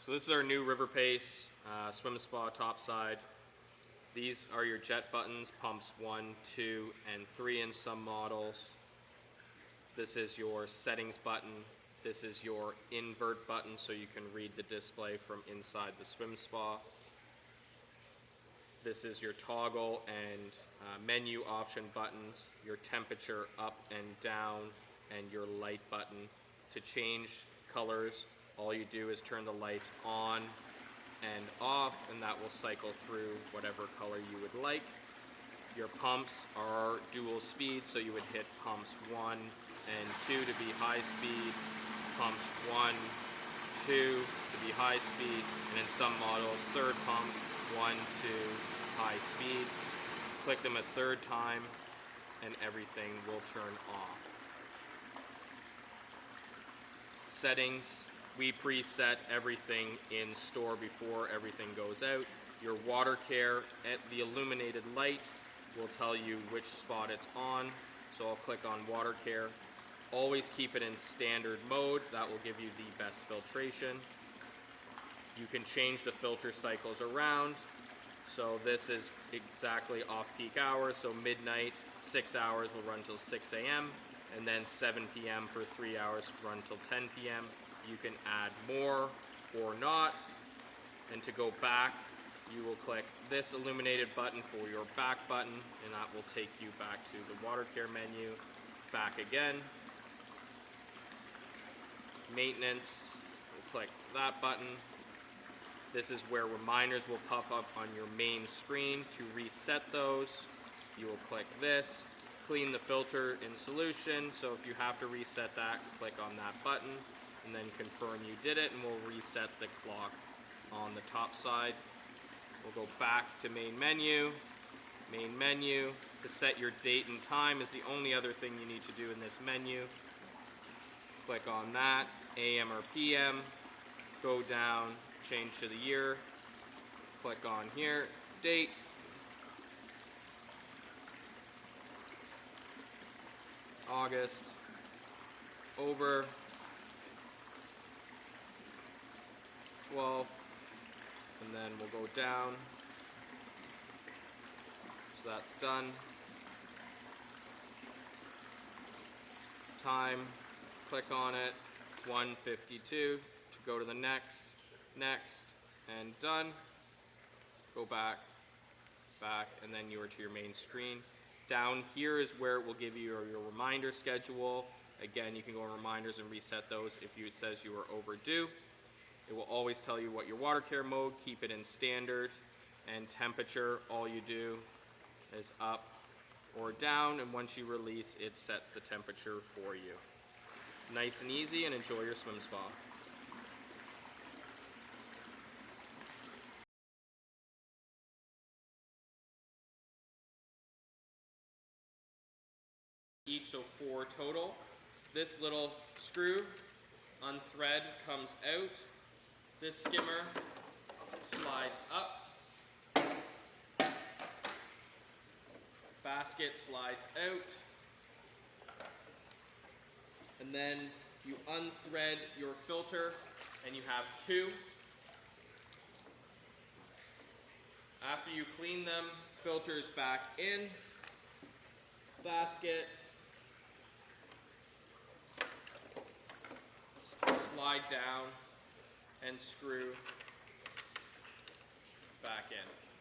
So this is our new Riverpace swim spa topside. These are your jet buttons, pumps 1, 2, and 3 in some models. This is your settings button. This is your invert button so you can read the display from inside the swim spa. This is your toggle and menu option buttons, your temperature up and down, and your light button. To change colors, all you do is turn the lights on and off, and that will cycle through whatever color you would like. Your pumps are dual speed, so you would hit pumps 1 and 2 to be high speed, pumps 1, 2 to be high speed, and in some models, third pump, 1, 2, high speed. Click them a third time, and everything will turn off. Settings, we preset everything in store before everything goes out. Your water care, at the illuminated light will tell you which spot it's on. So I'll click on water care. Always keep it in standard mode. That will give you the best filtration. You can change the filter cycles around. So this is exactly off-peak hours. So midnight, 6 hours will run till 6 a.m. and then 7 p.m. for 3 hours run till 10 p.m. You can add more or not. And to go back, you will click this illuminated button for your back button, and that will take you back to the water care menu. Back again. Maintenance, we'll click that button. This is where reminders will pop up on your main screen. To reset those, you will click this. Clean the filter in solution, so if you have to reset that, click on that button and then confirm you did it, and we'll reset the clock on the top side. We'll go back to main menu. Main menu, to set your date and time is the only other thing you need to do in this menu. Click on that, AM or PM, go down, change to the year, click on here, date, August, over, 12, and then we'll go down, so that's done. Time, click on it, 1:52, to go to the next, and done. Go back, and then you are to your main screen. Down here is where it will give you your reminder schedule. Again, you can go on reminders and reset those if it says you are overdue. It will always tell you what your water care mode, keep it in standard, and temperature, all you do is up or down, and once you release, it sets the temperature for you. Nice and easy, and enjoy your swim spa. Each, so 4 total. This little screw unthread comes out. This skimmer slides up. Basket slides out. And then you unthread your filter, and you have 2. After you clean them, filters back in, basket, slide down, and screw back in.